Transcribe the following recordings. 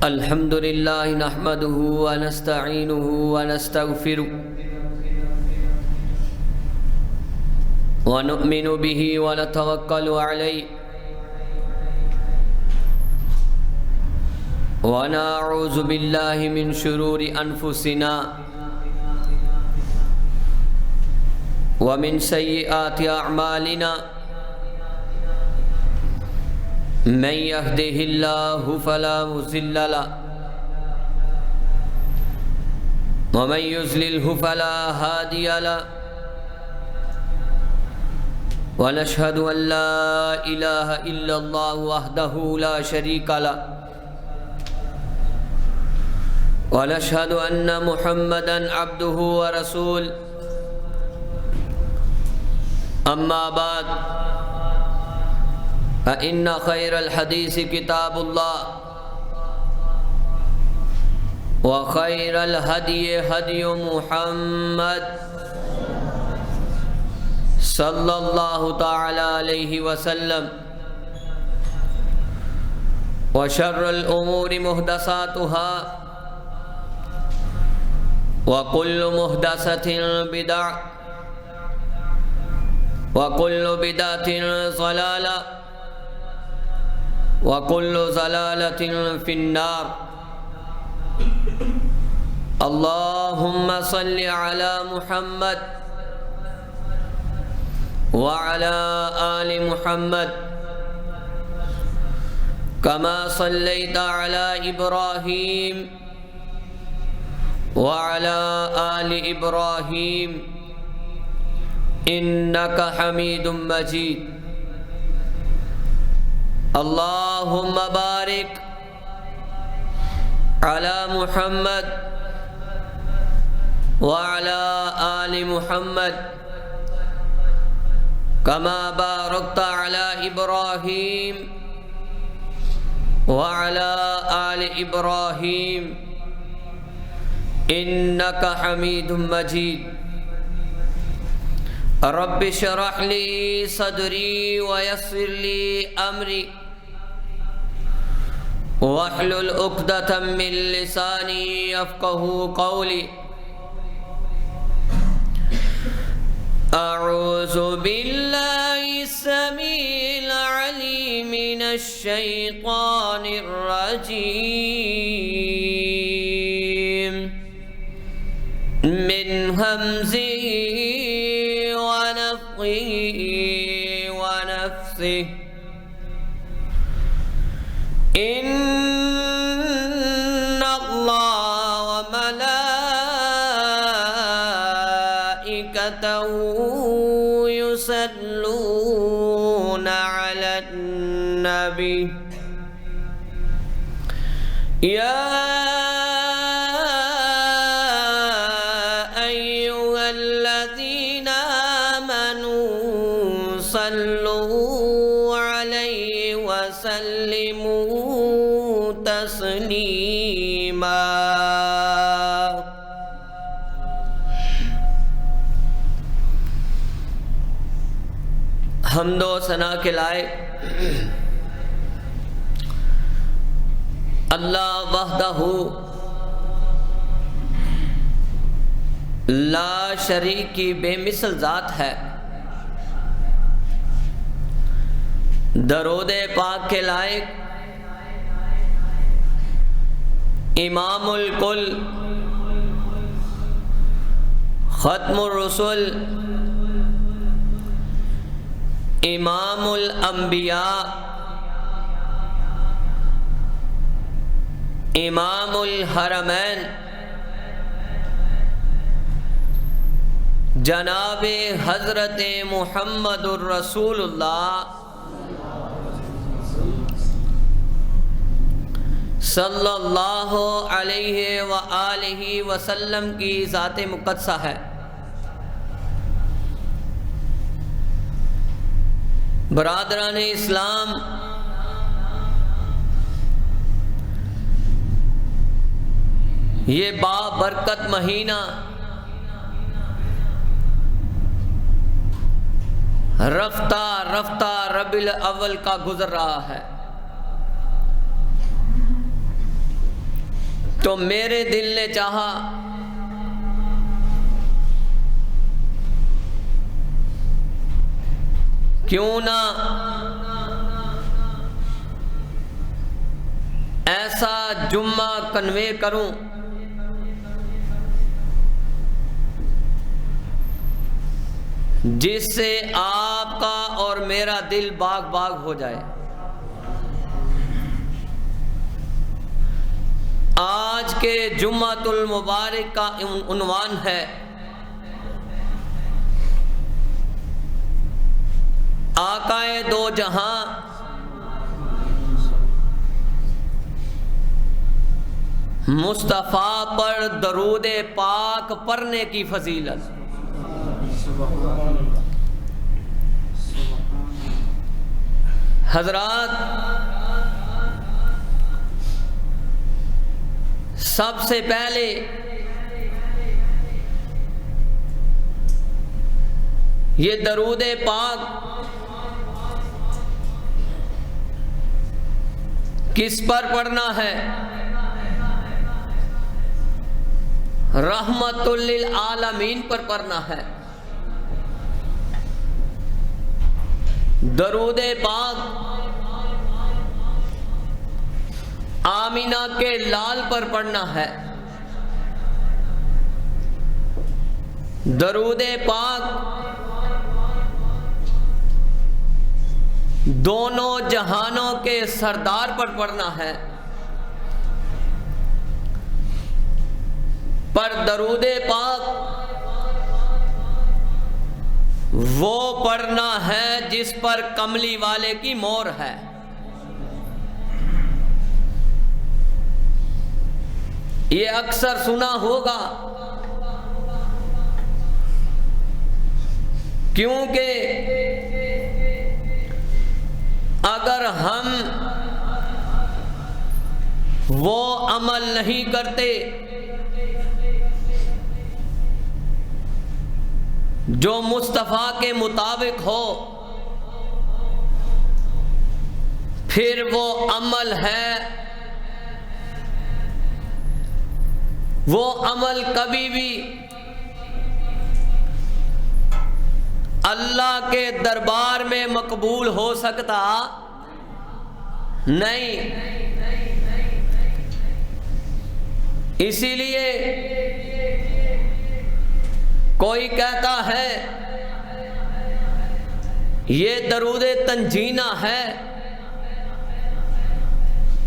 الحمد لله نحمده ونستعينه ونستغفره ونؤمن به ونتوكل عليه ونعوذ بالله من شرور أنفسنا ومن سيئات أعمالنا من يهده الله فلا مضل له ومن يضلل فلا هادي له ونشهد أن لا إله إلا الله وحده لا شريك له ونشهد أن محمدا عبده ورسوله أما بعد فإن خير الحديث كتاب الله وخير الهدي هدي محمد صلى الله تعالى عليه وسلم وشر الأمور محدثاتها وكل محدثة بدعة وكل بدعة ضلالة وكل ضلالة في النار اللهم صل على محمد وعلى آل محمد كما صليت على إبراهيم وعلى آل إبراهيم إنك حميد مجيد اللهم بارك على محمد وعلى آل محمد كما باركت على إبراهيم وعلى آل إبراهيم إنك حميد مجيد رب اشرح لي صدري ويسر لي أمري واحلل عقدة من لساني يفقهوا قولي أعوذ بالله السميع العليم من الشيطان الرجيم من همزه ونفخه ونفثه إن الله وملائكته يصلون على النبي يا أيها الذين آمنوا صلوا عليه وسلموا تسلیما حمد و ثنا کے لائق اللہ وحدہ لا شریک کی بے مثل ذات ہے درود پاک کے لائق امام الکل ختم الرسل امام الانبیاء امام الحرمین جناب حضرت محمد الرسول اللہ صلی اللہ علیہ وآلہ وسلم کی ذات مقدسہ ہے برادران اسلام یہ بابرکت مہینہ رفتہ رفتہ ربیع الاول کا گزر رہا ہے، تو میرے دل نے چاہا کیوں نہ ایسا جمعہ کنوے کروں جس سے آپ کا اور میرا دل باغ باغ ہو جائے۔ آج کے جمعۃ المبارک کا عنوان ہے آقائے دو جہاں مصطفیٰ پر درود پاک پڑھنے کی فضیلت۔ حضرات، سب سے پہلے یہ درود پاک کس پر پڑھنا ہے؟ رحمت للعالمین پر پڑھنا ہے۔ درود پاک آمینہ کے لال پر پڑھنا ہے۔ درود پاک دونوں جہانوں کے سردار پر پڑھنا ہے۔ پر درود پاک وہ پڑھنا ہے جس پر کملی والے کی مہر ہے۔ یہ اکثر سنا ہوگا، کیونکہ اگر ہم وہ عمل نہیں کرتے جو مصطفیٰ کے مطابق ہو، پھر وہ عمل ہے، وہ عمل کبھی بھی اللہ کے دربار میں مقبول ہو سکتا نہیں۔ اسی لیے کوئی کہتا ہے یہ درود تنجینہ ہے،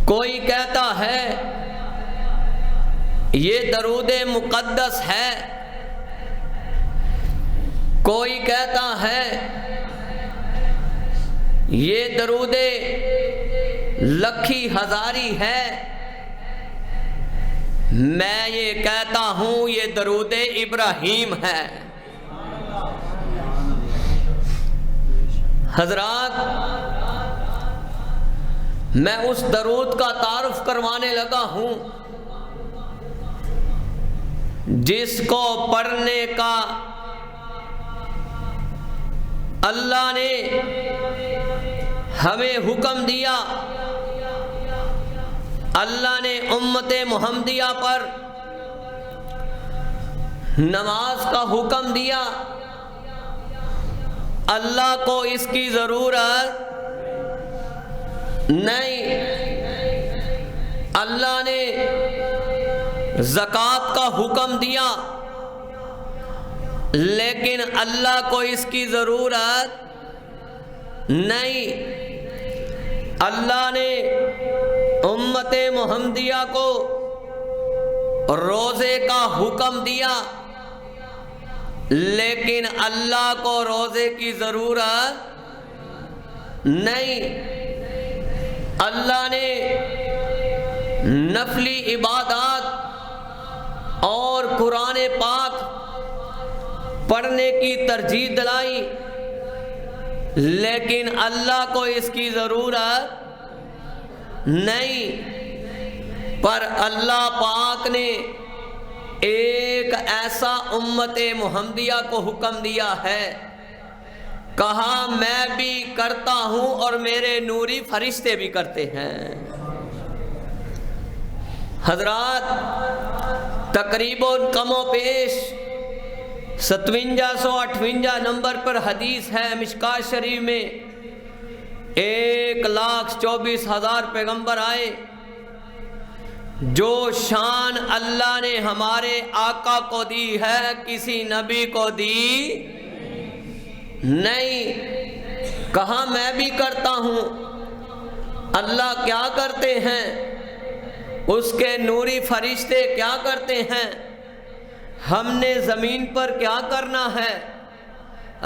کوئی کہتا ہے یہ درود مقدس ہے، کوئی کہتا ہے یہ درود لکھی ہزاری ہے۔ میں یہ کہتا ہوں یہ درود ابراہیم ہے۔ حضرات، میں اس درود کا تعارف کروانے لگا ہوں جس کو پڑھنے کا اللہ نے ہمیں حکم دیا۔ اللہ نے امت محمدیہ پر نماز کا حکم دیا۔ اللہ کو اس کی ضرورت نہیں۔ اللہ نے زکوٰۃ کا حکم دیا، لیکن اللہ کو اس کی ضرورت نہیں۔ اللہ نے امت محمدیہ کو روزے کا حکم دیا، لیکن اللہ کو روزے کی ضرورت نہیں۔ اللہ نے نفلی عبادات اور قرآن پاک پڑھنے کی ترجیح دلائی، لیکن اللہ کو اس کی ضرورت نہیں۔ پر اللہ پاک نے ایک ایسا امت محمدیہ کو حکم دیا ہے کہا میں بھی کرتا ہوں اور میرے نوری فرشتے بھی کرتے ہیں۔ حضرات، تقریباً کم و بیش 5758 نمبر پر حدیث ہے مشکات شریف میں، 1,24,000 پیغمبر آئے۔ جو شان اللہ نے ہمارے آقا کو دی ہے کسی نبی کو دی نہیں۔ کہا میں بھی کرتا ہوں۔ اللہ کیا کرتے ہیں؟ اس کے نوری فرشتے کیا کرتے ہیں؟ ہم نے زمین پر کیا کرنا ہے؟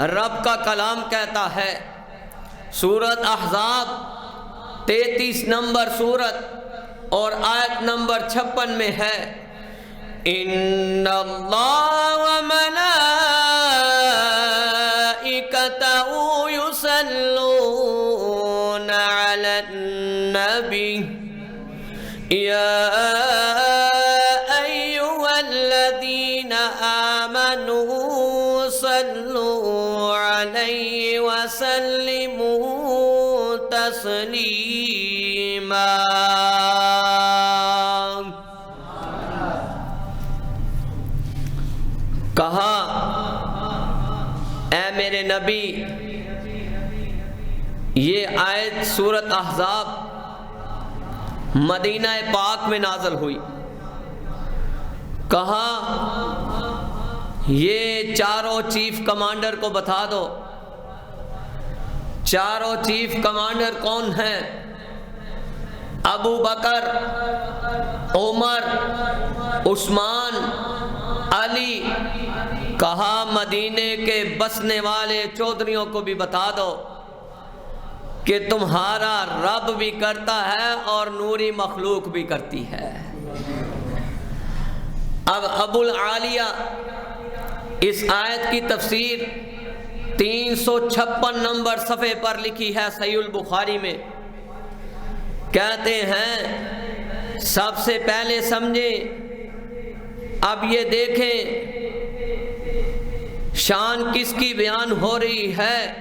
رب کا کلام کہتا ہے، سورۃ احزاب 33 نمبر سورت اور آیت نمبر 56 میں ہے، ان اللہ و ملائکتہ یصلون علی النبی یا ایھا الذین آمنوا صلوا علیہ وسلموا تسلیما۔ کہا اے میرے نبی، یہ آیت سورۃ احزاب مدینہ پاک میں نازل ہوئی۔ کہا یہ چاروں چیف کمانڈر کو بتا دو۔ چاروں چیف کمانڈر کون ہیں؟ ابو بکر، عمر، عثمان، علی۔ کہا مدینے کے بسنے والے چودھریوں کو بھی بتا دو کہ تمہارا رب بھی کرتا ہے اور نوری مخلوق بھی کرتی ہے۔ اب ابو العالیہ اس آیت کی تفسیر 356 نمبر صفحے پر لکھی ہے صحیح البخاری میں۔ کہتے ہیں سب سے پہلے سمجھیں، اب یہ دیکھیں شان کس کی بیان ہو رہی ہے؟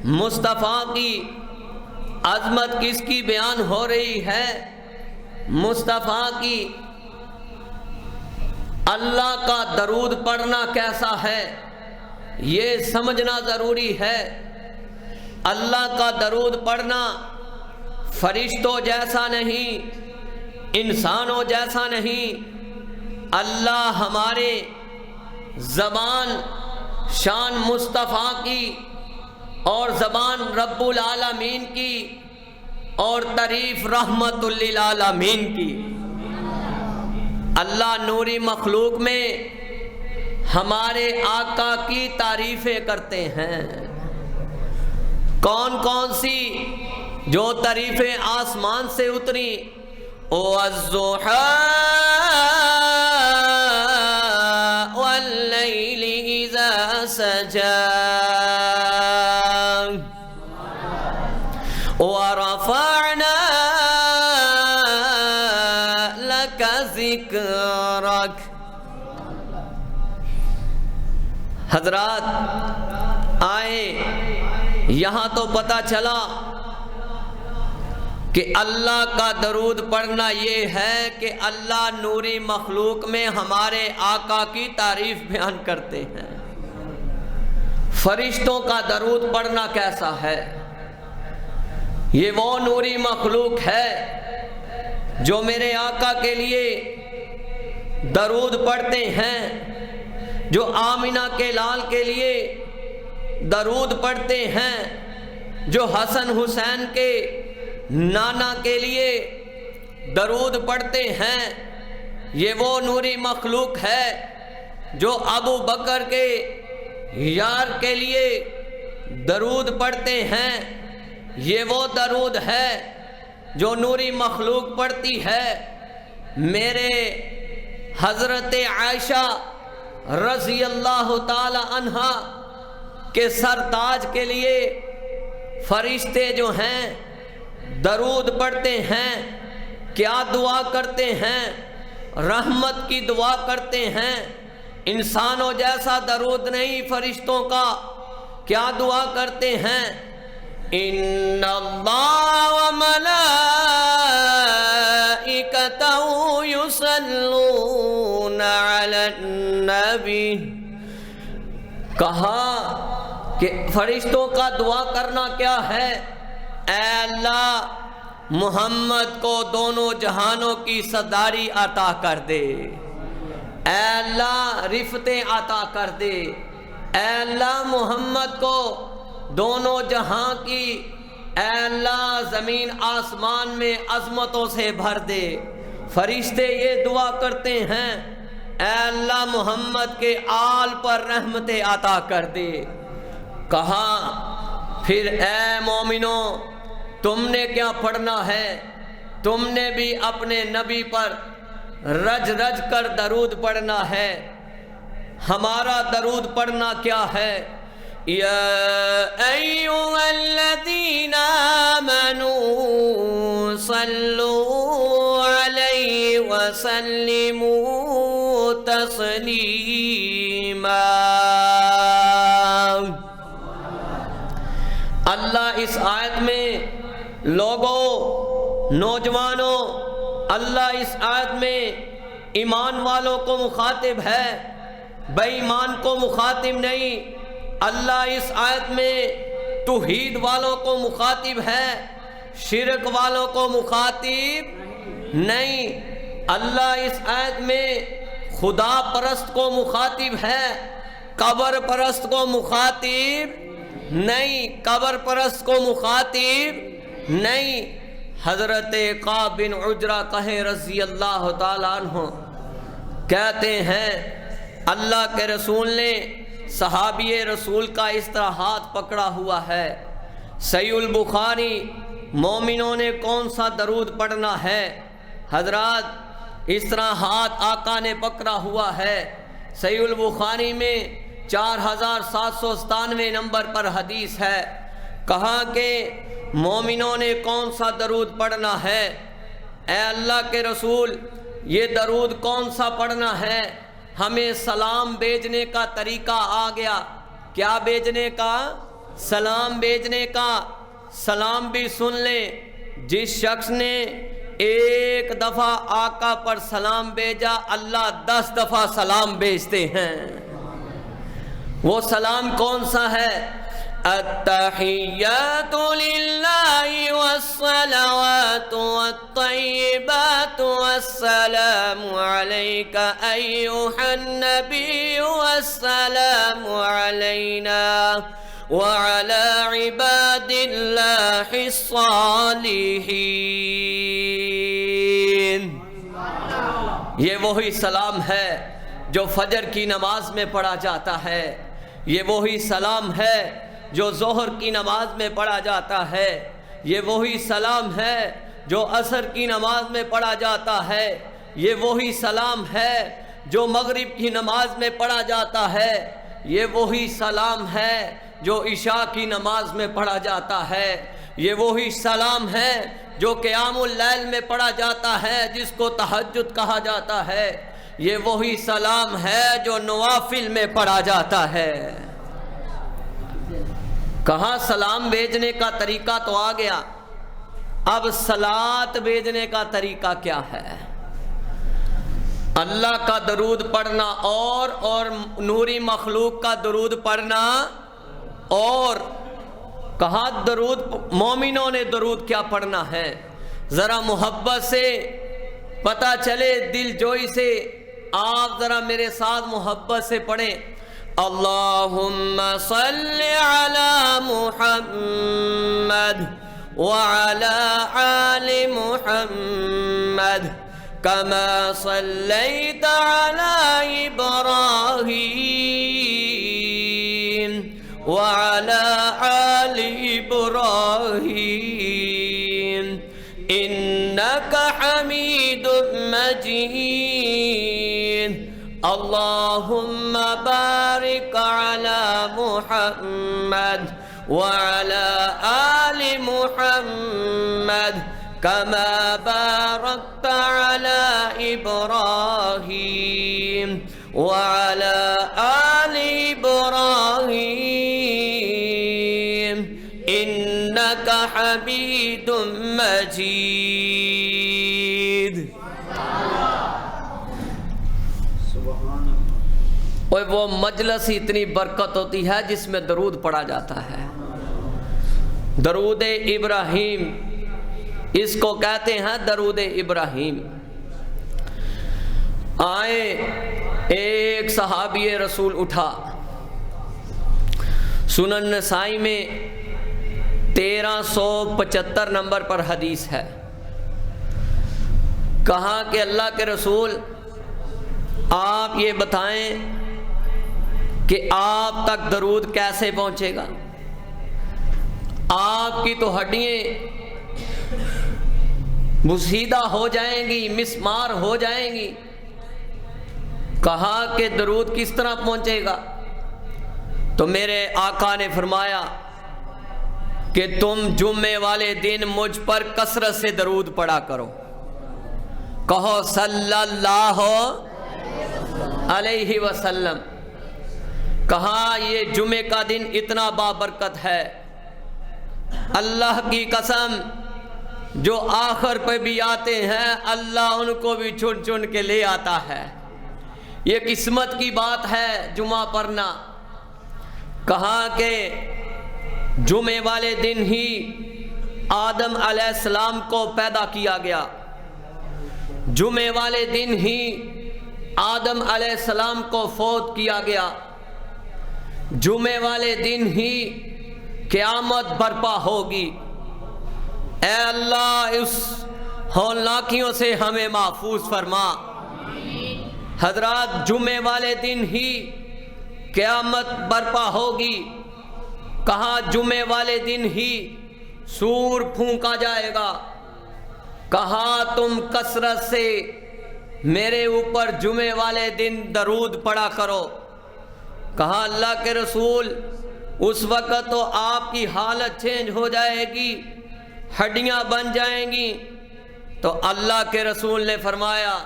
مصطفیٰ کی عظمت کس کی بیان ہو رہی ہے؟ مصطفیٰ کی۔ اللہ کا درود پڑھنا کیسا ہے یہ سمجھنا ضروری ہے۔ اللہ کا درود پڑھنا فرشتوں جیسا نہیں، انسانوں جیسا نہیں۔ اللہ ہمارے زبان شان مصطفیٰ کی اور زبان رب العالمین کی اور تعریف رحمت للعالمین کی۔ اللہ نوری مخلوق میں ہمارے آقا کی تعریفیں کرتے ہیں۔ کون کون سی؟ جو تعریفیں آسمان سے اتری، وَالضُّحَىٰ وَاللَّيْلِ إِذَا سَجَىٰ وَرَفَعْنَا لَكَ ذِكْرَكَ۔ حضرات آئے، یہاں تو پتہ چلا کہ اللہ کا درود پڑھنا یہ ہے کہ اللہ نوری مخلوق میں ہمارے آقا کی تعریف بیان کرتے ہیں۔ فرشتوں کا درود پڑھنا کیسا ہے؟ یہ وہ نوری مخلوق ہے جو میرے آقا کے لیے درود پڑھتے ہیں، جو آمینہ کے لال کے لیے درود پڑھتے ہیں، جو حسن حسین کے نانا کے لیے درود پڑھتے ہیں۔ یہ وہ نوری مخلوق ہے جو ابو بکر کے یار کے لیے درود پڑھتے ہیں۔ یہ وہ درود ہے جو نوری مخلوق پڑھتی ہے۔ میرے حضرت عائشہ رضی اللہ تعالی عنہا کے سر تاج کے لیے فرشتے جو ہیں درود پڑھتے ہیں۔ کیا دعا کرتے ہیں؟ رحمت کی دعا کرتے ہیں۔ انسانوں جیسا درود نہیں فرشتوں کا، کیا دعا کرتے ہیں؟ ان اللہ وملائکتہ یصلون علی النبی، کہا کہ فرشتوں کا دعا کرنا کیا ہے؟ اے اللہ محمد کو دونوں جہانوں کی سرداری عطا کر دے، اے اللہ رفتیں عطا کر دے، اے اللہ محمد کو دونوں جہاں کی، اے اللہ زمین آسمان میں عظمتوں سے بھر دے۔ فرشتے یہ دعا کرتے ہیں اے اللہ محمد کے آل پر رحمتیں عطا کر دے۔ کہا پھر اے مومنوں تم نے کیا پڑھنا ہے؟ تم نے بھی اپنے نبی پر رج رج کر درود پڑھنا ہے۔ ہمارا درود پڑھنا کیا ہے؟ یا ایھا الذین آمنوا صلوا علیہ وسلموا تسلیما۔ اللہ اس آیت میں لوگوں، نوجوانوں، اللہ اس آیت میں ایمان والوں کو مخاطب ہے، بے ایمان کو مخاطب نہیں۔ اللہ اس آیت میں توحید والوں کو مخاطب ہے، شرک والوں کو مخاطب نہیں۔ اللہ اس آیت میں خدا پرست کو مخاطب ہے، قبر پرست کو مخاطب نہیں، قبر پرست کو مخاطب نہیں۔ حضرت کعب بن عجرہ کہے رضی اللہ تعالیٰ عنہ، کہتے ہیں اللہ کے رسول نے صحابی رسول کا اس طرح ہاتھ پکڑا ہوا ہے۔ صحیح البخاری، مومنوں نے کون سا درود پڑھنا ہے؟ حضرات اس طرح ہاتھ آقا نے پکڑا ہوا ہے۔ صحیح البخاری میں 4797 نمبر پر حدیث ہے۔ کہا کہ مومنوں نے کون سا درود پڑھنا ہے؟ اے اللہ کے رسول یہ درود کون سا پڑھنا ہے؟ ہمیں سلام بھیجنے کا طریقہ آ گیا۔ کیا بھیجنے کا؟ سلام بھیجنے کا۔ سلام بھی سن لیں، جس شخص نے ایک دفعہ آقا پر سلام بھیجا اللہ 10 دفعہ سلام بھیجتے ہیں۔ وہ سلام کون سا ہے؟ التحیات للہ والصلوات والطیبات والسلام علیک ایھا النبی والسلام علینا وعلی عباد اللہ الصالحین۔ یہ وہی سلام ہے جو فجر کی نماز میں پڑھا جاتا ہے، یہ وہی سلام ہے جو ظہر کی نماز میں پڑھا جاتا ہے، یہ وہی سلام ہے جو عصر کی نماز میں پڑھا جاتا ہے، یہ وہی سلام ہے جو مغرب کی نماز میں پڑھا جاتا ہے، یہ وہی سلام ہے جو عشاء کی نماز میں پڑھا جاتا ہے، یہ وہی سلام ہے جو قیام اللیل میں پڑھا جاتا ہے جس کو تہجد کہا جاتا ہے، یہ وہی سلام ہے جو نوافل میں پڑھا جاتا ہے۔ کہاں سلام بھیجنے کا طریقہ تو آ گیا، اب صلات بھیجنے کا طریقہ کیا ہے؟ اللہ کا درود پڑھنا اور نوری مخلوق کا درود پڑھنا اور۔ کہا درود، مومنوں نے درود کیا پڑھنا ہے؟ ذرا محبت سے پتہ چلے، دل جوئی سے آپ ذرا میرے ساتھ محبت سے پڑھیں۔ اللہم صل علی محمد وعلی آل محمد کما صلیت علی ابراہیم وعلی آل ابراہیم انک حمید مجید۔ اللہم بارک علی محمد وعلی آل محمد کما بارکت علی ابراہیم وعلی آل ابراہیم حمید مجید۔ وہ مجلس ہی اتنی برکت ہوتی ہے جس میں درود پڑھا جاتا ہے۔ درود ابراہیم، اس کو کہتے ہیں درود ابراہیم۔ آئے ایک صحابی رسول اٹھا، سنن نسائی میں 1375 نمبر پر حدیث ہے۔ کہا کہ اللہ کے رسول آپ یہ بتائیں کہ آپ تک درود کیسے پہنچے گا؟ آپ کی تو ہڈیاں بسیدہ ہو جائیں گی، مسمار ہو جائیں گی۔ کہا کہ درود کس طرح پہنچے گا؟ تو میرے آقا نے فرمایا کہ تم جمعے والے دن مجھ پر کثرت سے درود پڑھا کرو۔ کہو صلی اللہ علیہ وسلم۔ کہا یہ جمعے کا دن اتنا بابرکت ہے، اللہ کی قسم جو آخر پہ بھی آتے ہیں اللہ ان کو بھی چن چن کے لے آتا ہے۔ یہ قسمت کی بات ہے جمعہ پڑھنا۔ کہا کہ جمعے والے دن ہی آدم علیہ السلام کو پیدا کیا گیا، جمعے والے دن ہی آدم علیہ السلام کو فوت کیا گیا، جمعے والے دن ہی قیامت برپا ہوگی۔ اے اللہ اس ہولناکیوں سے ہمیں محفوظ فرما۔ حضرات جمعے والے دن ہی قیامت برپا ہوگی۔ کہا جمعے والے دن ہی سور پھونکا جائے گا۔ کہا تم کثرت سے میرے اوپر جمعے والے دن درود پڑھا کرو۔ کہا اللہ کے رسول اس وقت تو آپ کی حالت چینج ہو جائے گی، ہڈیاں بن جائیں گی۔ تو اللہ کے رسول نے فرمایا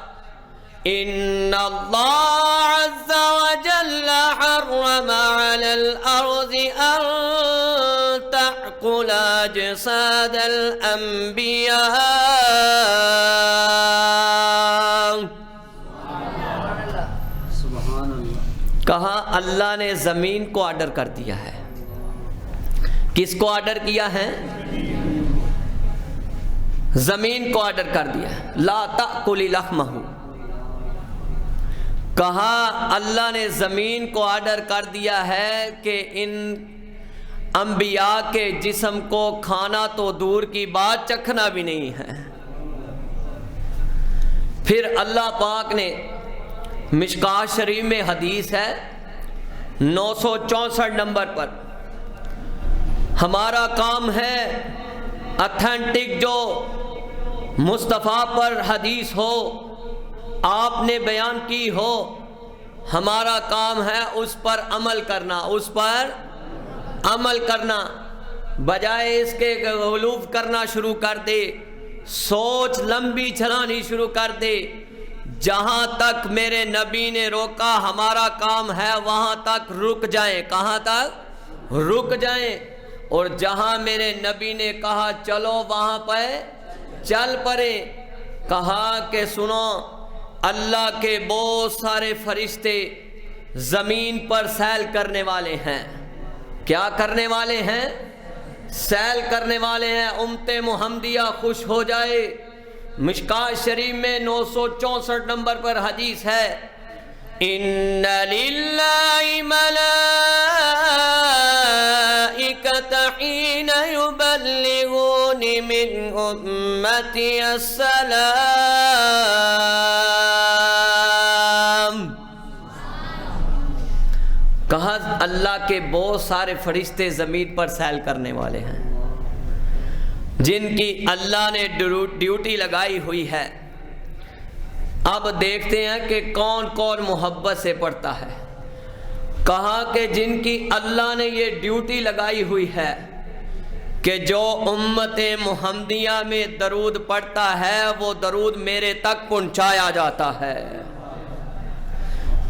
ان اللہ عز وجل حرم علی الارض ان تأکل اجساد الانبیاء۔ کہا اللہ نے زمین کو آرڈر کر دیا ہے۔ کس کو آرڈر کیا ہے؟ زمین کو آرڈر کر دیا ہے، لا تأکل لحمہ۔ کہا اللہ نے زمین کو آرڈر کر دیا ہے کہ ان انبیاء کے جسم کو کھانا تو دور کی بات چکھنا بھی نہیں ہے۔ پھر اللہ پاک نے مشکاۃ شریف میں حدیث ہے 964 نمبر پر، ہمارا کام ہے اتھینٹک جو مصطفیٰ پر حدیث ہو آپ نے بیان کی ہو، ہمارا کام ہے اس پر عمل کرنا، اس پر عمل کرنا، بجائے اس کے غلوف کرنا شروع کر دے، سوچ لمبی چلانی شروع کر دے۔ جہاں تک میرے نبی نے روکا ہمارا کام ہے وہاں تک رک جائیں۔ کہاں تک؟ رک جائیں۔ اور جہاں میرے نبی نے کہا چلو وہاں پہ چل پڑیں۔ کہا کہ سنو اللہ کے بہت سارے فرشتے زمین پر سیل کرنے والے ہیں۔ کیا کرنے والے ہیں؟ سیل کرنے والے ہیں۔ امت محمدیہ خوش ہو جائے۔ مشکاۃ شریف میں 964 نمبر پر حدیث ہے ان للہ ملائکۃ حین یبلغون من امتی السلام۔ کہا اللہ کے بہت سارے فرشتے زمین پر سیل کرنے والے ہیں جن کی اللہ نے ڈیوٹی لگائی ہوئی ہے۔ اب دیکھتے ہیں کہ کون کون محبت سے پڑھتا ہے۔ کہا کہ جن کی اللہ نے یہ ڈیوٹی لگائی ہوئی ہے کہ جو امت محمدیہ میں درود پڑھتا ہے وہ درود میرے تک پہنچایا جاتا ہے۔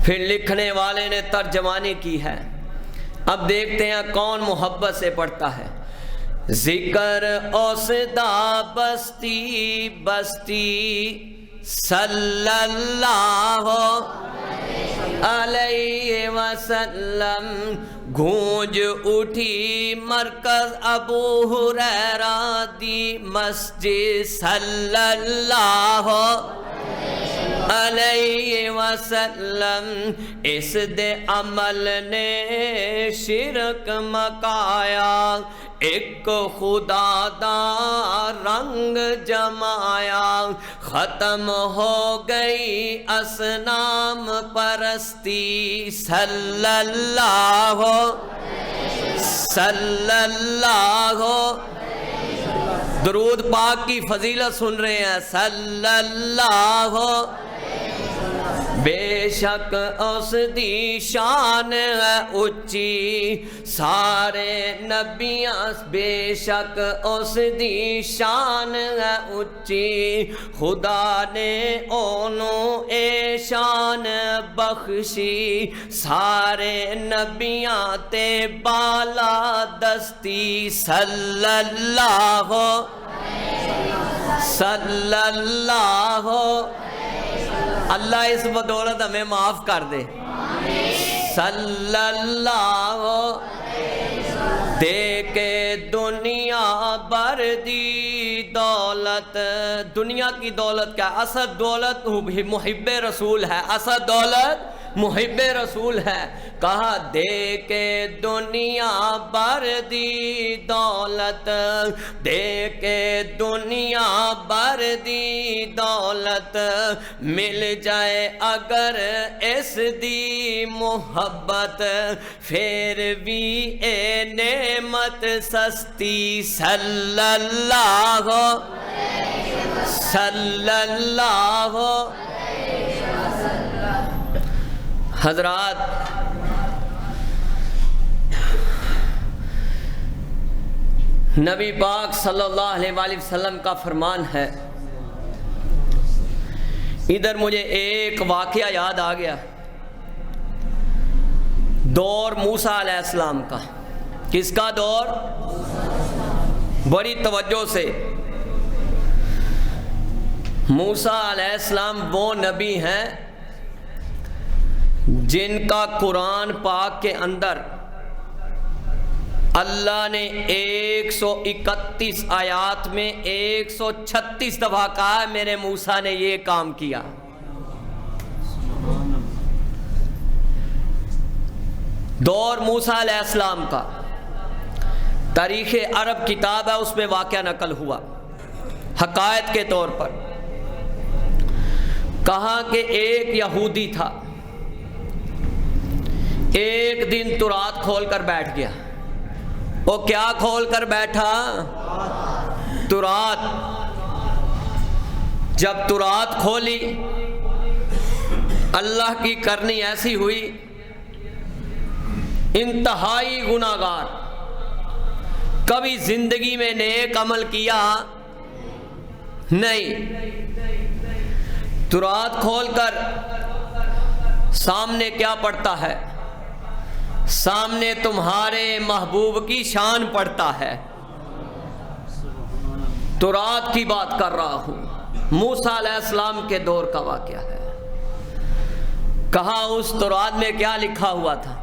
پھر لکھنے والے نے ترجمانی کی ہے۔ اب دیکھتے ہیں کون محبت سے پڑھتا ہے۔ ذکر اوسدا بستی بستی صلی اللہ علیہ وسلم، گونج اٹھی مرکز ابو ہریرہ دی مسجد صلی اللہ علیہ وسلم، اس دے عمل نے شرک مکایا، ایک خدا دا رنگ جمایا، ختم ہو گئی اصنام پرستی صلی اللہ درود پاک کی فضیلت سن رہے ہیں، صلی اللہ بے شک اس دی شان ہے اچھی سارے نبیاں، بے شک اس دی شان ہے اچھی، خدا نے اونوں اے شان بخشی، سارے نبیاں تے بالا دستی صلی اللہ اللہ اس بدولت ہمیں معاف کر دے، صلی اللہ دے کے دنیا بھر دی دولت، دنیا کی دولت کیا؟ اصل دولت محب رسول ہے، اصل دولت محب رسول ہے، کہا دے کے دنیا بھر دی دولت، دے کے دنیا بھر دی دولت، مل جائے اگر اس دی محبت، پھر بھی اے نعمت سستی صلی اللہ حضرات، نبی پاک صلی اللہ علیہ وآلہ وسلم کا فرمان ہے، ادھر مجھے ایک واقعہ یاد آ گیا، دور موسیٰ علیہ السلام کا۔ کس کا دور؟ بڑی توجہ سے، موسیٰ علیہ السلام وہ نبی ہیں جن کا قرآن پاک کے اندر اللہ نے 131 آیات میں 136 دفعہ کہا میرے موسیٰ نے یہ کام کیا۔ دور موسیٰ علیہ السلام کا تاریخ عرب کتاب ہے، اس میں واقعہ نقل ہوا حقائق کے طور پر۔ کہا کہ ایک یہودی تھا، ایک دن تورات کھول کر بیٹھ گیا۔ وہ کیا کھول کر بیٹھا؟ تورات۔ جب تورات کھولی، اللہ کی کرنی ایسی ہوئی، انتہائی گناہگار، کبھی زندگی میں نیک عمل کیا نہیں، تورات کھول کر سامنے کیا پڑتا ہے؟ سامنے تمہارے محبوب کی شان پڑتا ہے۔ تورات کی بات کر رہا ہوں، موسیٰ علیہ السلام کے دور کا واقعہ ہے۔ کہا اس تورات میں کیا لکھا ہوا تھا؟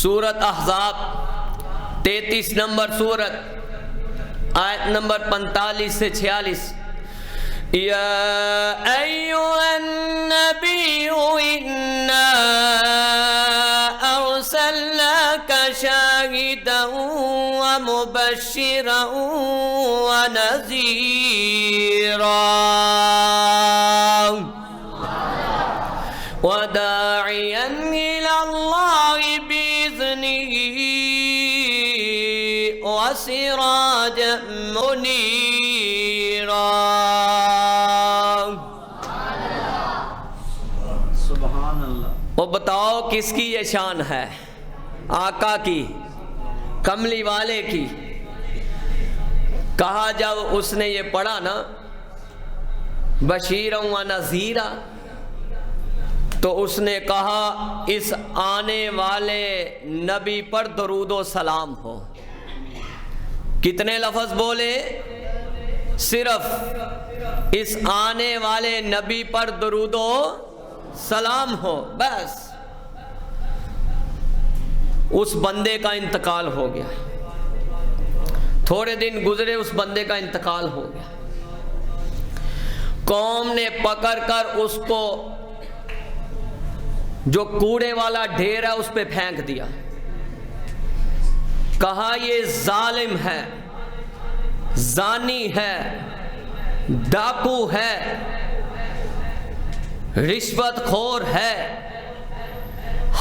سورۃ احزاب 33 نمبر سورت، آیت نمبر 45 سے 46، یا ایھا النبی انا ارسلناک شاہدا ومبشرا ونذیرا وداعیا الی اللہ بإذنہ وسراجا منیرا۔ وہ بتاؤ کس کی یہ شان ہے؟ آقا کی، کملی والے کی۔ کہا جب اس نے یہ پڑھا نا بشیرا و نذیرا، تو اس نے کہا اس آنے والے نبی پر درود و سلام ہو۔ کتنے لفظ بولے؟ صرف اس آنے والے نبی پر درود و سلام ہو، بس۔ اس بندے کا انتقال ہو گیا، تھوڑے دن گزرے، اس بندے کا انتقال ہو گیا۔ قوم نے پکڑ کر اس کو جو کوڑے والا ڈھیر ہے اس پہ پھینک دیا، کہا یہ ظالم ہے، زانی ہے، ڈاکو ہے، رشوت خور ہے،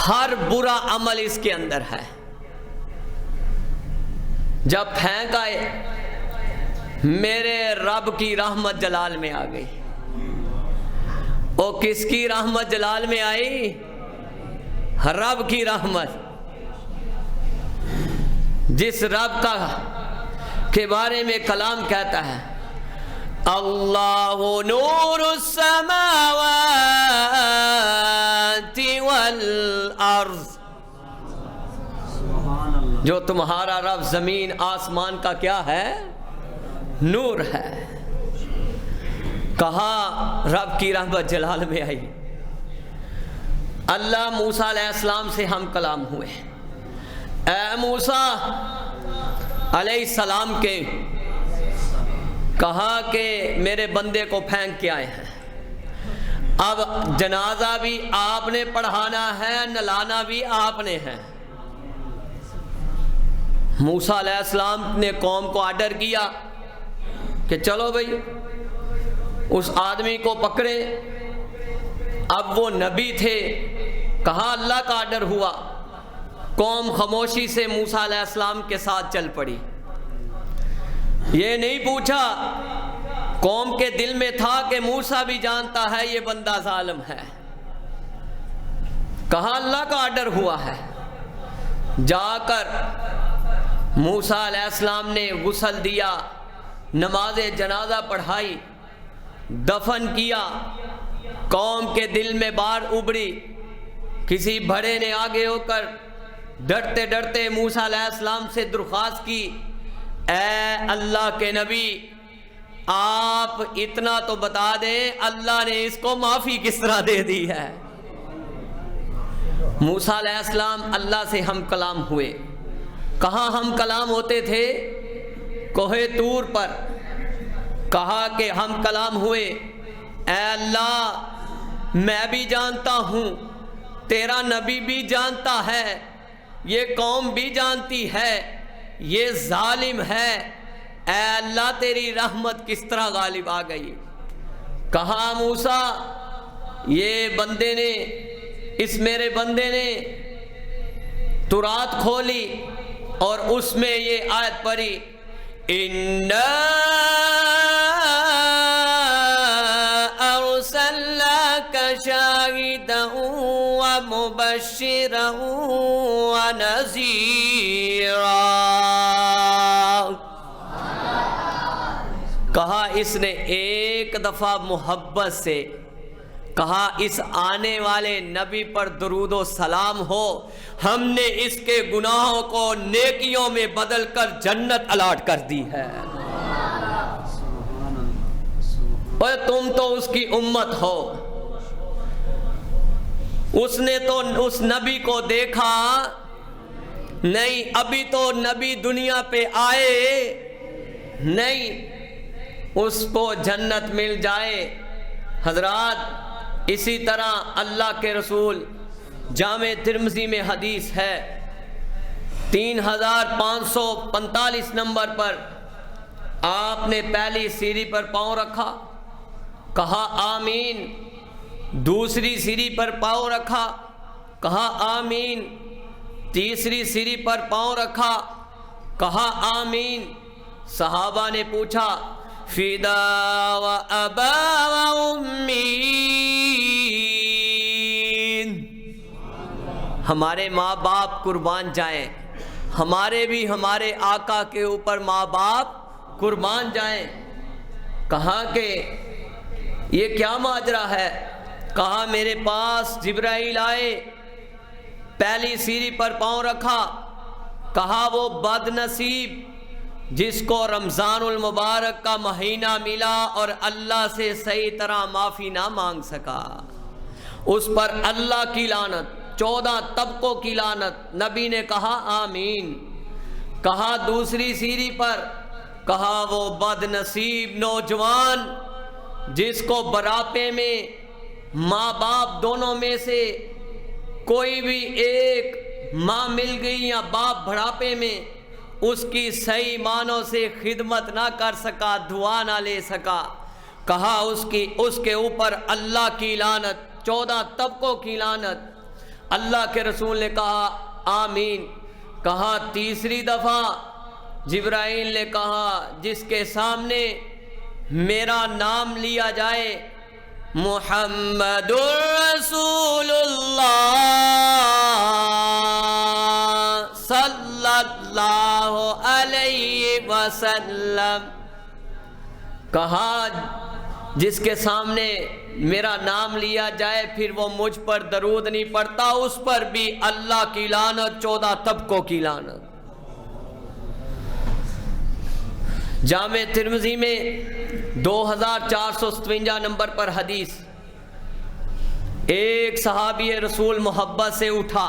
ہر برا عمل اس کے اندر ہے۔ جب پھینک آئے، میرے رب کی رحمت جلال میں آ گئی۔ وہ کس کی رحمت جلال میں آئی؟ رب کی رحمت۔ جس رب کا کے بارے میں کلام کہتا ہے اللہ نور السماوات والارض، جو تمہارا رب زمین آسمان کا کیا ہے؟ نور ہے۔ کہا رب کی رحمت جلال میں آئی۔ اللہ موسیٰ علیہ السلام سے ہم کلام ہوئے، اے موسیٰ علیہ السلام کے، کہا کہ میرے بندے کو پھینک کے آئے ہیں، اب جنازہ بھی آپ نے پڑھانا ہے، نلانا بھی آپ نے ہے۔ موسیٰ علیہ السلام نے قوم کو آرڈر کیا کہ چلو بھائی اس آدمی کو پکڑے۔ اب وہ نبی تھے، کہا اللہ کا آرڈر ہوا۔ قوم خاموشی سے موسیٰ علیہ السلام کے ساتھ چل پڑی۔ یہ نہیں پوچھا، قوم کے دل میں تھا کہ موسیٰ بھی جانتا ہے یہ بندہ ظالم ہے۔ کہا اللہ کا آرڈر ہوا ہے۔ جا کر موسیٰ علیہ السلام نے غسل دیا، نماز جنازہ پڑھائی، دفن کیا۔ قوم کے دل میں بار ابھری۔ کسی بڑے نے آگے ہو کر ڈرتے ڈرتے موسیٰ علیہ السلام سے درخواست کی، اے اللہ کے نبی، آپ اتنا تو بتا دیں اللہ نے اس کو معافی کس طرح دے دی ہے۔ موسیٰ علیہ السلام اللہ سے ہم کلام ہوئے۔ کہاں ہم کلام ہوتے تھے؟ کوہ طور پر۔ کہا کہ ہم کلام ہوئے، اے اللہ میں بھی جانتا ہوں، تیرا نبی بھی جانتا ہے، یہ قوم بھی جانتی ہے یہ ظالم ہے، اے اللہ تیری رحمت کس طرح غالب آ گئی۔ کہا موسیٰ یہ بندے نے، اس میرے بندے نے تورات کھولی اور اس میں یہ آیت پڑھی، اِنَّا أَرْسَلْنَاكَ شَاهِدًا وَمُبَشِّرًا وَنَذِيرًا۔ کہا اس نے ایک دفعہ محبت سے کہا اس آنے والے نبی پر درود و سلام ہو، ہم نے اس کے گناہوں کو نیکیوں میں بدل کر جنت الاٹ کر دی ہے۔ اور تم تو اس کی امت ہو۔ اس نے تو اس نبی کو دیکھا نہیں، ابھی تو نبی دنیا پہ آئے نہیں، اس کو جنت مل جائے۔ حضرات اسی طرح اللہ کے رسول جامع ترمذی میں حدیث ہے 3545 نمبر پر، آپ نے پہلی سیڑھی پر پاؤں رکھا، کہا آمین، دوسری سیڑھی پر پاؤں رکھا، کہا آمین، تیسری سیڑھی پر پاؤں رکھا، کہا آمین۔ صحابہ نے پوچھا فدا و ابا و امی، ہمارے ماں باپ قربان جائیں، ہمارے بھی ہمارے آقا کے اوپر ماں باپ قربان جائیں۔ کہا کہ یہ کیا ماجرا ہے؟ کہا میرے پاس جبرائیل آئے، پہلی سیڑھی پر پاؤں رکھا، کہا وہ بد نصیب جس کو رمضان المبارک کا مہینہ ملا اور اللہ سے صحیح طرح معافی نہ مانگ سکا، اس پر اللہ کی لعنت، 14 طبقوں کی لعنت۔ نبی نے کہا آمین۔ کہا دوسری سیڑھی پر، کہا وہ بد نصیب نوجوان جس کو بڑھاپے میں ماں باپ دونوں میں سے کوئی بھی ایک ماں مل گئی یا باپ بڑھاپے میں، اس کی صحیح معنوں سے خدمت نہ کر سکا، دعا نہ لے سکا۔ کہا اس کے اوپر اللہ کی لعنت، 14 طبقوں کی لعنت۔ اللہ کے رسول نے کہا آمین۔ کہا تیسری دفعہ جبرائیل نے کہا جس کے سامنے میرا نام لیا جائے، محمد رسول اللہ صلی اللہ علیہ وسلم، کہا جس کے سامنے میرا نام لیا جائے پھر وہ مجھ پر درود نہیں پڑتا، اس پر بھی اللہ کی لعنت، 14 طبقوں کی لعنت۔ جامع ترمذی میں 2457 نمبر پر حدیث، ایک صحابی رسول محبت سے اٹھا،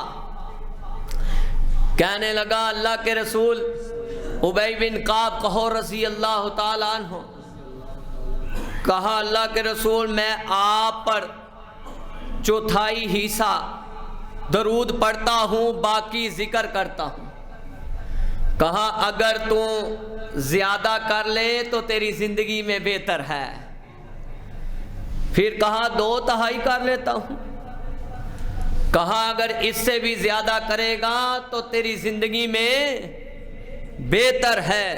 کہنے لگا اللہ کے رسول، ابی بن کعب کہو رضی اللہ تعالی عنہ، کہا اللہ کے رسول میں آپ پر 1/4 حصہ درود پڑھتا ہوں، باقی ذکر کرتا ہوں۔ کہا اگر تو زیادہ کر لے تو تیری زندگی میں بہتر ہے۔ پھر کہا 2/3 کر لیتا ہوں۔ کہا اگر اس سے بھی زیادہ کرے گا تو تیری زندگی میں بہتر ہے۔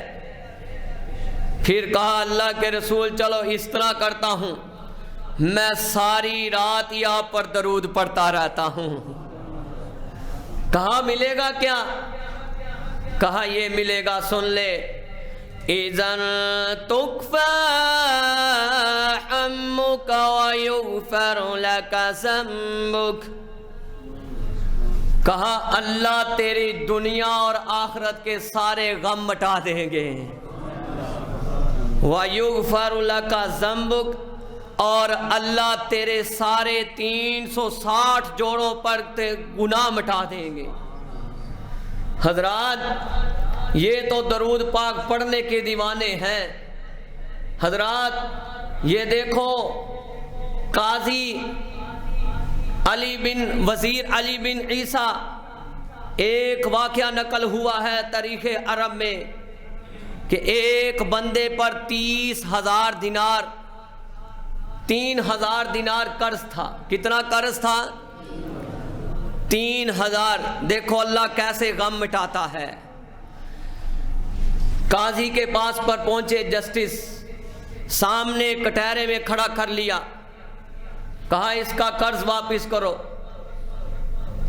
پھر کہا اللہ کے رسول چلو اس طرح کرتا ہوں، میں ساری رات ہی آپ پر درود پڑھتا رہتا ہوں۔ کہا ملے گا کیا؟ کہا یہ ملے گا، سن لے، اِذَن تُکْفَى حَمُّكَ وَيُغْفَرُ لَكَ ذَنبُكَ، کہا اللہ تیری دنیا اور آخرت کے سارے غم مٹا دیں گے، وَيُغْفَرُ لَكَ ذَنبُكَ، اور اللہ تیرے سارے 360 جوڑوں پر گناہ مٹا دیں گے۔ حضرات یہ تو درود پاک پڑھنے کے دیوانے ہیں۔ حضرات یہ دیکھو، قاضی وزیر علی بن عیسیٰ، ایک واقعہ نقل ہوا ہے تاریخ عرب میں کہ ایک بندے پر 30,000 دینار 3,000 دینار قرض تھا۔ کتنا قرض تھا؟ 3,000۔ دیکھو اللہ کیسے غم مٹاتا ہے۔ قاضی کے پاس پر پہنچے جسٹس، سامنے کٹہرے میں کھڑا کر لیا، کہا اس کا قرض واپس کرو۔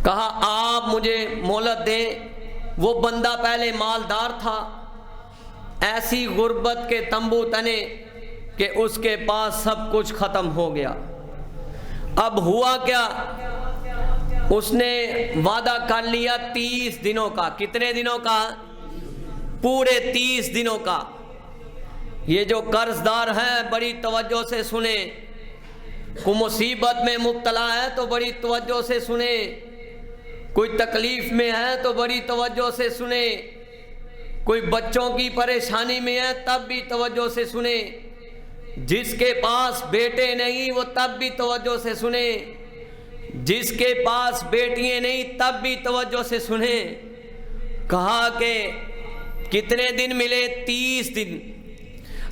کہا آپ مجھے مہلت دیں۔ وہ بندہ پہلے مالدار تھا، ایسی غربت کے تنبو تنے کہ اس کے پاس سب کچھ ختم ہو گیا۔ اب ہوا کیا، اس نے وعدہ کر لیا 30 دنوں کا۔ کتنے دنوں کا؟ پورے 30 دنوں کا۔ یہ جو قرض دار ہیں بڑی توجہ سے سنیں، کوئی مصیبت میں مبتلا ہے تو بڑی توجہ سے سنیں، کوئی تکلیف میں ہے تو بڑی توجہ سے سنیں، کوئی بچوں کی پریشانی میں ہے تب بھی توجہ سے سنیں، جس کے پاس بیٹے نہیں وہ تب بھی توجہ سے سنیں، جس کے پاس بیٹیاں نہیں تب بھی توجہ سے سنیں۔ کہا کہ کتنے دن ملے؟ 30 دن۔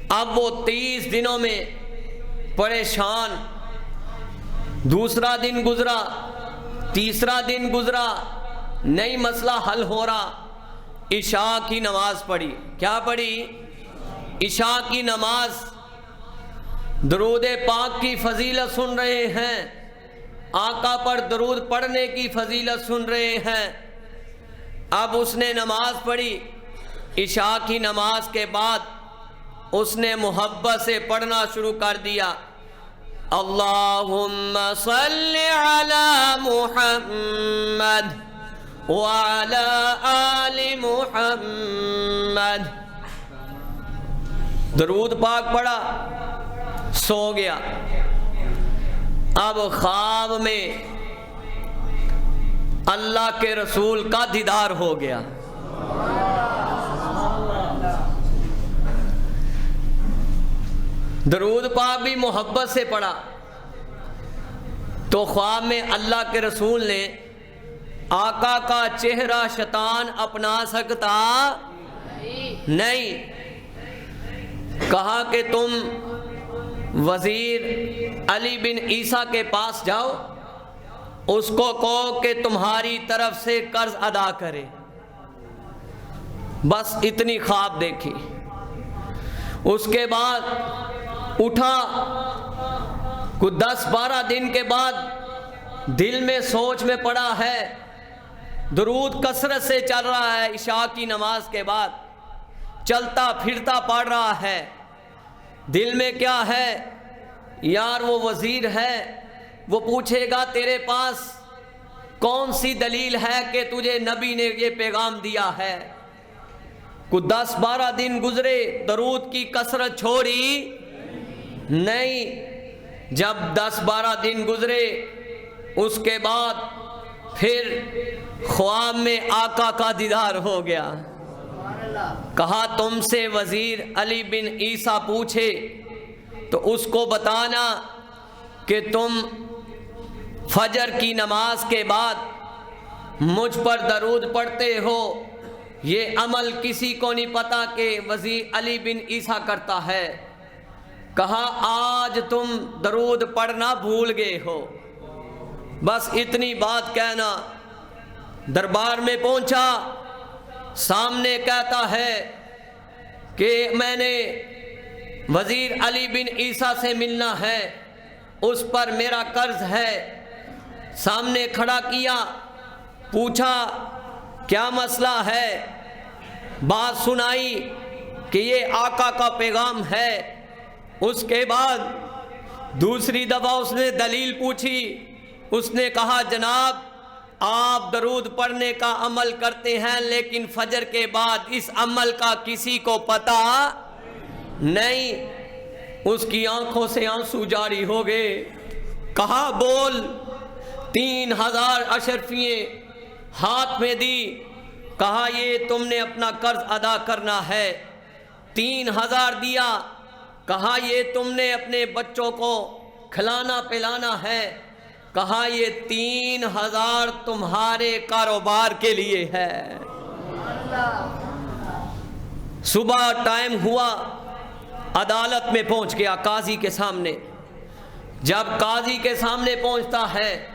اب وہ 30 دنوں میں پریشان، دوسرا دن گزرا، تیسرا دن گزرا، نئی مسئلہ حل ہو رہا۔ عشاء کی نماز پڑھی۔ کیا پڑھی؟ عشاء کی نماز۔ درود پاک کی فضیلت سن رہے ہیں، آقا پر درود پڑھنے کی فضیلت سن رہے ہیں۔ اب اس نے نماز پڑھی۔ عشاء کی نماز کے بعد اس نے محبت سے پڑھنا شروع کر دیا، اللہم صلی علی محمد وعلی آل محمد درود پاک پڑھا، سو گیا۔ اب خواب میں اللہ کے رسول کا دیدار ہو گیا۔ درود پاک بھی محبت سے پڑھا تو خواب میں اللہ کے رسول نے آقا کا چہرہ شیطان اپنا سکتا نہیں۔ کہا کہ تم وزیر علی بن عیسیٰ کے پاس جاؤ، اس کو کہو کہ تمہاری طرف سے قرض ادا کرے۔ بس اتنی خواب دیکھی۔ اس کے بعد اٹھا، کچھ 10-12 دن کے بعد دل میں سوچ میں پڑا ہے، درود کثرت سے چل رہا ہے، عشاء کی نماز کے بعد چلتا پھرتا پڑھ رہا ہے۔ دل میں کیا ہے، یار وہ وزیر ہے، وہ پوچھے گا تیرے پاس کون سی دلیل ہے کہ تجھے نبی نے یہ پیغام دیا ہے۔ کچھ 10-12 دن گزرے، درود کی کثرت چھوڑی نہیں۔ جب 10-12 دن گزرے اس کے بعد پھر خواب میں آقا کا دیدار ہو گیا۔ کہا تم سے وزیر علی بن عیسیٰ پوچھے تو اس کو بتانا کہ تم فجر کی نماز کے بعد مجھ پر درود پڑھتے ہو، یہ عمل کسی کو نہیں پتا کہ وزیر علی بن عیسیٰ کرتا ہے۔ کہا آج تم درود پڑھنا بھول گئے ہو۔ بس اتنی بات کہنا، دربار میں پہنچا، سامنے کہتا ہے کہ میں نے وزیر علی بن عیسیٰ سے ملنا ہے، اس پر میرا قرض ہے۔ سامنے کھڑا کیا، پوچھا کیا مسئلہ ہے، بات سنائی کہ یہ آقا کا پیغام ہے۔ اس کے بعد دوسری دفعہ اس نے دلیل پوچھی، اس نے کہا جناب آپ درود پڑھنے کا عمل کرتے ہیں لیکن فجر کے بعد اس عمل کا کسی کو پتہ نہیں۔ اس کی آنکھوں سے آنسو جاری ہو گئے۔ کہا بول۔ 3000 اشرفییں ہاتھ میں دی۔ کہا یہ تم نے اپنا قرض ادا کرنا ہے۔ 3000 دیا۔ کہا یہ تم نے اپنے بچوں کو کھلانا پلانا ہے۔ کہا یہ 3000 تمہارے کاروبار کے لیے ہے۔ صبح ٹائم ہوا، عدالت میں پہنچ گیا قاضی کے سامنے۔ جب قاضی کے سامنے پہنچتا ہے،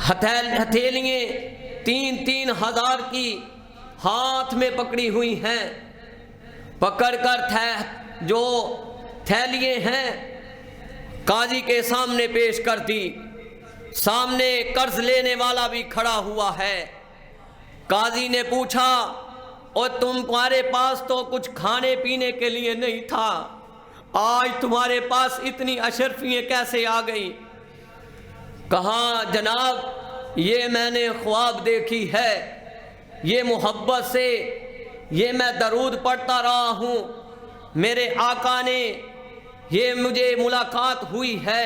ہتھیلیاں 3000 کی ہاتھ میں پکڑی ہوئی ہیں، پکڑ کر جو تھیلیاں ہیں قاضی کے سامنے پیش کر دی۔ سامنے قرض لینے والا بھی کھڑا ہوا ہے۔ قاضی نے پوچھا اور تمہارے پاس تو کچھ کھانے پینے کے لیے نہیں تھا، آج تمہارے پاس اتنی اشرفیاں کیسے آ گئی؟ کہا جناب یہ میں نے خواب دیکھی ہے، یہ محبت سے یہ میں درود پڑھتا رہا ہوں، میرے آقا نے یہ مجھے ملاقات ہوئی ہے۔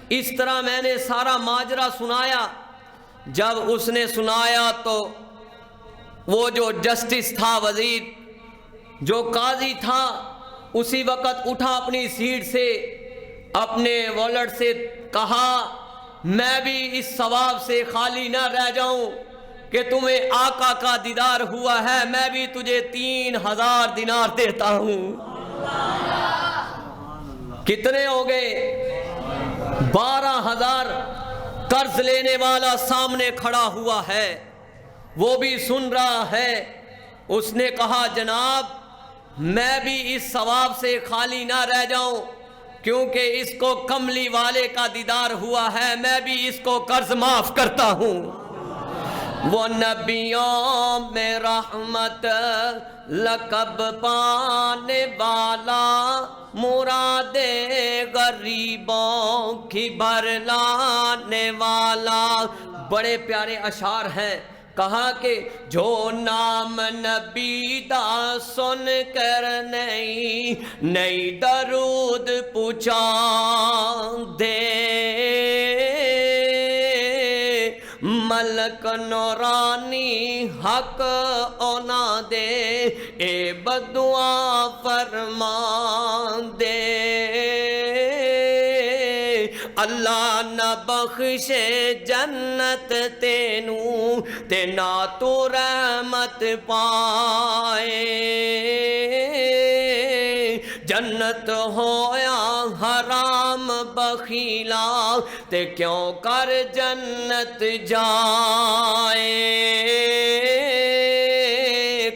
اس طرح میں نے سارا ماجرا سنایا۔ جب اس نے سنایا تو وہ جو جسٹس تھا، وزیر جو قاضی تھا، اسی وقت اٹھا اپنی سیٹ سے، اپنے والٹ سے کہا میں بھی اس ثواب سے خالی نہ رہ جاؤں کہ تمہیں آقا کا دیدار ہوا ہے، میں بھی تجھے 3000 دینار دیتا ہوں۔ کتنے ہو گئے؟ 12000۔ قرض لینے والا سامنے کھڑا ہوا ہے، وہ بھی سن رہا ہے۔ اس نے کہا جناب میں بھی اس ثواب سے خالی نہ رہ جاؤں کیونکہ اس کو کملی والے کا دیدار ہوا ہے، میں بھی اس کو قرض معاف کرتا ہوں۔ وہ نبیوں میں رحمت لقب پانے والا، مراد غریبوں کی بھر لانے والا۔ بڑے پیارے اشعار ہیں، کہا کہ جو نام نبی دا سن کر نئی درود پوچھا دے، ملک نورانی حق اونا دے، اے بدعا فرمان دے، اللہ نہ بخشے جنت تینوں تے نہ تو رحمت پائے، جنت ہویا حرام بخیلا تے کیوں کر جنت جائے،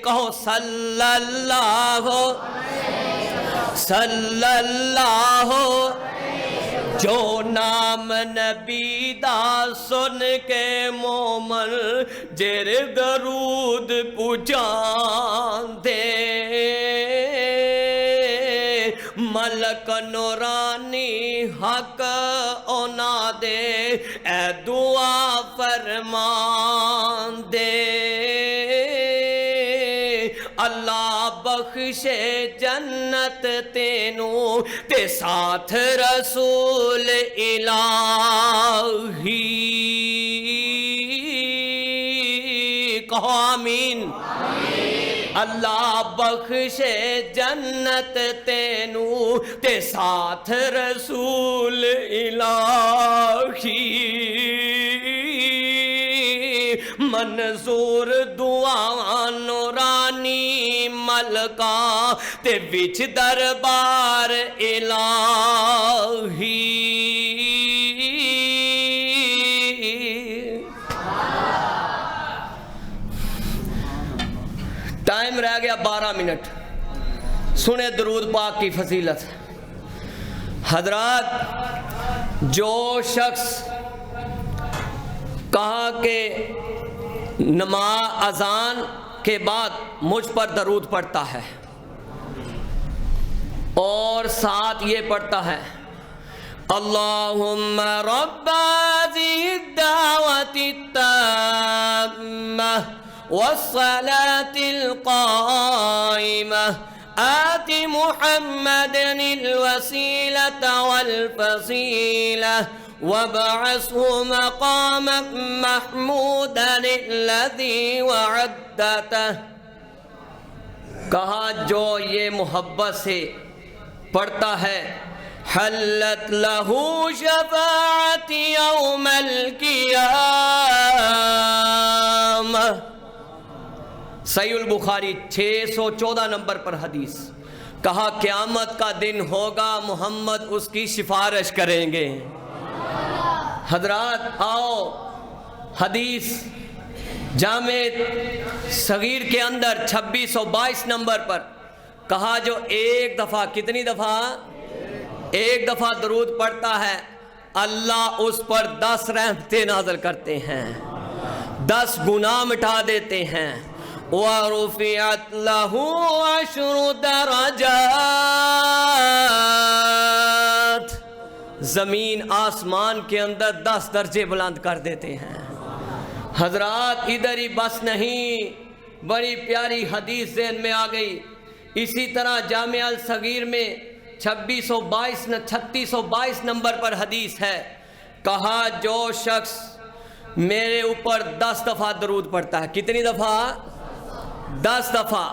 کہو صلی اللہ جو نام نبی دا سن کے مومن جر درود پہنچان دے، ملک نورانی حق اونا دے، اے دعا فرمان دے، اللہ بخشے جنت تینوں تے ساتھ رسول الہی، کہو آمین۔ اللہ بخشے جنت تینوں تے ساتھ رسول الہی، منظور دعا نورانی ملکا تے وچ دربار الہی، ٹائم رہ گیا 12 منٹ، سنے درود پاک کی فضیلت۔ حضرات، جو شخص کہا کہ نماز اذان کے بعد مجھ پر درود پڑھتا ہے اور ساتھ یہ پڑھتا ہے اللہم رب هذه الدعوة التامة والصلاة القائمة آت محمد الوسيلة والفضيلة وابعثه مقاما محمودا الذي وعدته، کہا جو یہ محبت سے پڑھتا ہے حلت له شفاعت یوم القیامہ، صحیح البخاری 614 نمبر پر حدیث، کہا قیامت کا دن ہوگا محمد اس کی سفارش کریں گے۔ حضرات آؤ، حدیث جامع صغیر کے اندر 2622 نمبر پر کہا جو ایک دفعہ، کتنی دفعہ؟ ایک دفعہ درود پڑھتا ہے اللہ اس پر 10 رحمتیں نازل کرتے ہیں، 10 گناہ مٹا دیتے ہیں، وَرُفِعَتْ لَهُ 10 درجات، زمین آسمان کے اندر 10 درجے بلند کر دیتے ہیں۔ حضرات ادھر ہی بس نہیں، بڑی پیاری حدیث ذہن میں آ گئی، اسی طرح جامع الصغیر میں 3622 نمبر پر حدیث ہے، کہا جو شخص میرے اوپر 10 دفعہ درود پڑھتا ہے، کتنی دفعہ؟ 10 دفعہ،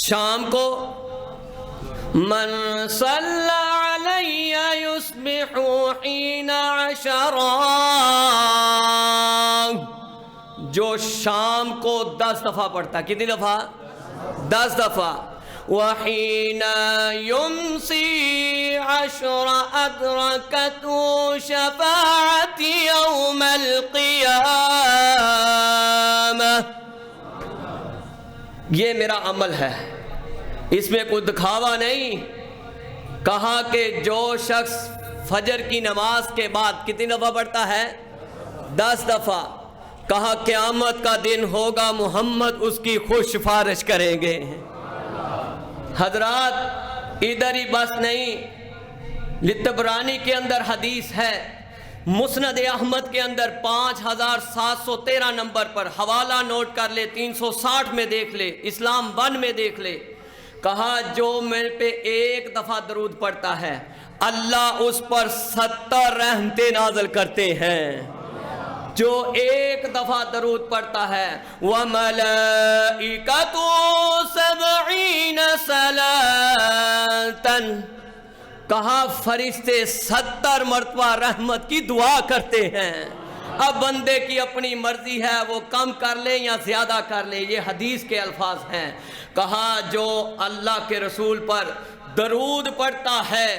شام کو من صلی علی یصبح حین 10، جو شام کو 10 دفعہ پڑھتا ہے، کتنی دفعہ؟ 10 دفعہ، وحین یمسی 10 ادرکت شفاعت یوم القیامہ، یہ میرا عمل ہے، اس میں کوئی دکھاوا نہیں۔ کہا کہ جو شخص فجر کی نماز کے بعد کتنی دفعہ پڑھتا ہے؟ 10 دفعہ، کہا قیامت کا دن ہوگا محمد اس کی خوش سفارش کریں گے۔ حضرات ادھر ہی بس نہیں، لطبرانی کے اندر حدیث ہے، مسند احمد کے اندر 5713 نمبر پر، حوالہ نوٹ کر لے، 360 میں دیکھ لے، اسلام 1 میں دیکھ لے، کہا جو میرے پہ ایک دفعہ درود پڑھتا ہے اللہ اس پر 70 رحمتیں نازل کرتے ہیں۔ جو ایک دفعہ درود پڑھتا ہے وَمَلَائِكَةُ 70 صَلَاةً، کہا فرشتے 70 مرتبہ رحمت کی دعا کرتے ہیں۔ اب بندے کی اپنی مرضی ہے، وہ کم کر لے یا زیادہ کر لے، یہ حدیث کے الفاظ ہیں۔ کہا جو اللہ کے رسول پر درود پڑھتا ہے،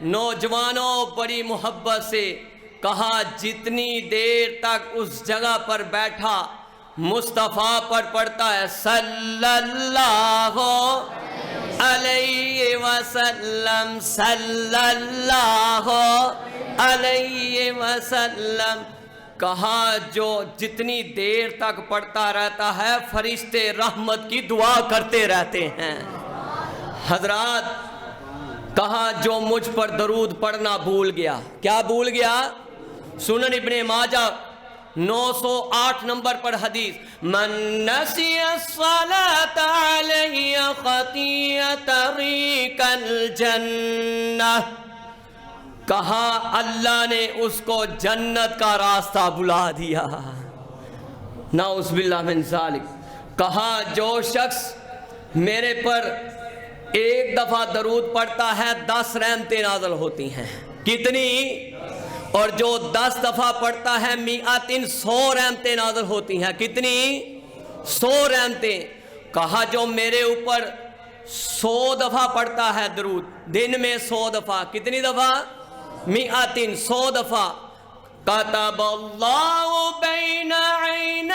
نوجوانوں بڑی محبت سے کہا جتنی دیر تک اس جگہ پر بیٹھا مصطفیٰ پر پڑھتا ہے صلی اللہ علیہ وسلم، صلی اللہ علیہ وسلم، کہا جو جتنی دیر تک پڑھتا رہتا ہے فرشتے رحمت کی دعا کرتے رہتے ہیں۔ حضرات کہا جو مجھ پر درود پڑھنا بھول گیا، کیا بھول گیا؟ سنن ابن ماجہ 908 نمبر پر حدیث، من نسی الصلاة علی خطیئ طریق الجنہ، کہا اللہ نے اس کو جنت کا راستہ بلا دیا، نعوذ باللہ من ذالک۔ کہا جو شخص میرے پر ایک دفعہ درود پڑھتا ہے 10 رحمتیں نازل ہوتی ہیں، کتنی؟ اور جو 10 دفعہ پڑھتا ہے 100 رحمتیں نازل ہوتی ہیں، کتنی؟ 100 رحمتیں۔ کہا جو میرے اوپر 100 دفعہ پڑھتا ہے درود، دن میں 100 دفعہ، کتنی دفعہ؟ 100 دفعہ، کتب اللہ بین عینیہ،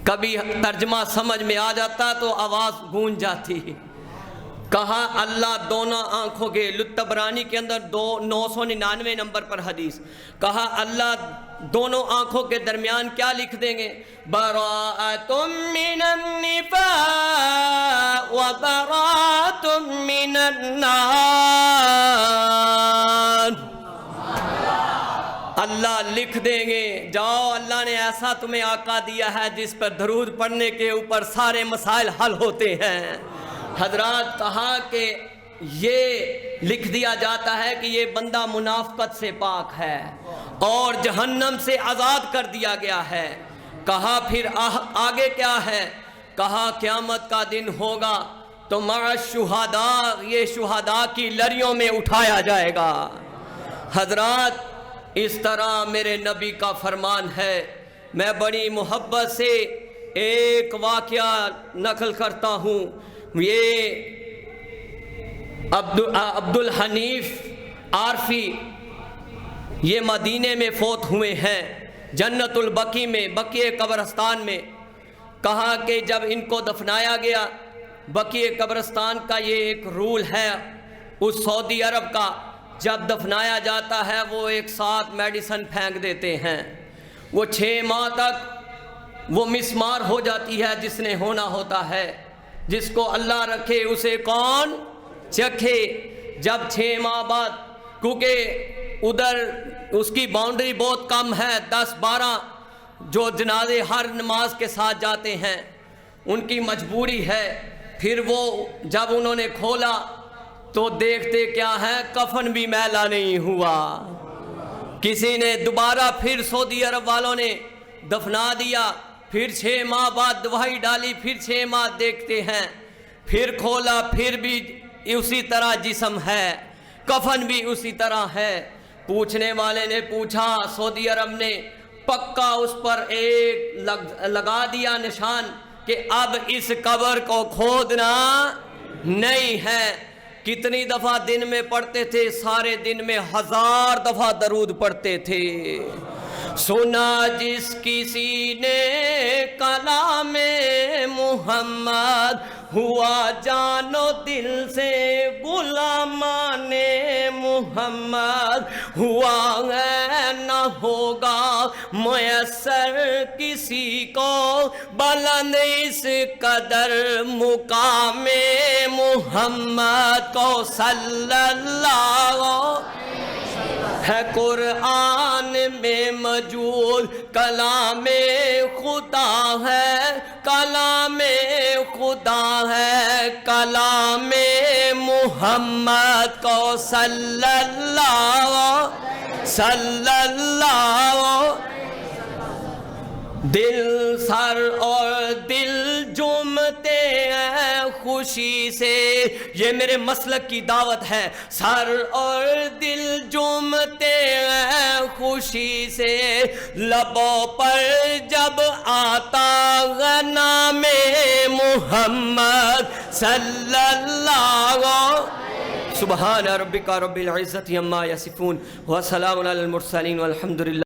کبھی ترجمہ سمجھ میں آ جاتا تو آواز گونج جاتی۔ کہا اللہ دونوں آنکھوں کے، طبرانی کے اندر 999 نمبر پر حدیث، کہا اللہ دونوں آنکھوں کے درمیان کیا لکھ دیں گے؟ براءۃ من النفاق وبراءۃ من النار، اللہ لکھ دیں گے جاؤ اللہ نے ایسا تمہیں آقا دیا ہے جس پر درود پڑھنے کے اوپر سارے مسائل حل ہوتے ہیں۔ حضرات کہا کہ یہ لکھ دیا جاتا ہے کہ یہ بندہ منافقت سے پاک ہے اور جہنم سے آزاد کر دیا گیا ہے۔ کہا پھر آگے کیا ہے؟ کہا قیامت کا دن ہوگا تو مع الشہداء، یہ شہداء کی لڑیوں میں اٹھایا جائے گا۔ حضرات اس طرح میرے نبی کا فرمان ہے۔ میں بڑی محبت سے ایک واقعہ نقل کرتا ہوں۔ یہ عبد الحنیف عارفی یہ مدینے میں فوت ہوئے ہیں، جنت البقیع میں، بقیع قبرستان میں۔ کہا کہ جب ان کو دفنایا گیا، بقیع قبرستان کا یہ ایک رول ہے اس سعودی عرب کا، جب دفنایا جاتا ہے وہ ایک ساتھ میڈیسن پھینک دیتے ہیں، وہ 6 ماہ تک وہ مسمار ہو جاتی ہے جس نے ہونا ہوتا ہے، جس کو اللہ رکھے اسے کون چکھے۔ جب 6 ماہ بعد، کیونکہ ادھر اس کی باؤنڈری بہت کم ہے، 10-12 جو جنازے ہر نماز کے ساتھ جاتے ہیں، ان کی مجبوری ہے۔ پھر وہ جب انہوں نے کھولا تو دیکھتے کیا ہے، کفن بھی میلا نہیں ہوا۔ کسی نے دوبارہ پھر سعودی عرب والوں نے دفنا دیا، پھر 6 ماہ بعد دوائی ڈالی، پھر 6 ماہ دیکھتے ہیں، پھر کھولا، پھر بھی اسی طرح جسم ہے، کفن بھی اسی طرح ہے۔ پوچھنے والے نے پوچھا، سعودی عرب نے پکا اس پر ایک لگا دیا نشان کہ اب اس قبر کو کھودنا نہیں ہے۔ کتنی دفعہ دن میں پڑھتے تھے؟ سارے دن میں 1000 دفعہ درود پڑھتے تھے۔ سنا جس کسی نے کلام محمد ہوا جانو دل سے غلامان محمد، ہوا ہے نہ ہوگا میسر کسی کو بلند اس قدر مقام محمد کو صلی اللہ ہے قرآن میں موجود، کلام خدا ہے، کلام خدا ہے، کلام محمد کو صلی اللہ دل سر اور دل جمتے ہیں خوشی سے، یہ میرے مسلک کی دعوت ہے، سر اور دل جمتے ہیں خوشی سے، لبوں پر جب آتا ہے نام محمد صلی اللہ سبحان ربک رب العزت عما یصفون وسلام علی المرسلین والحمد للہ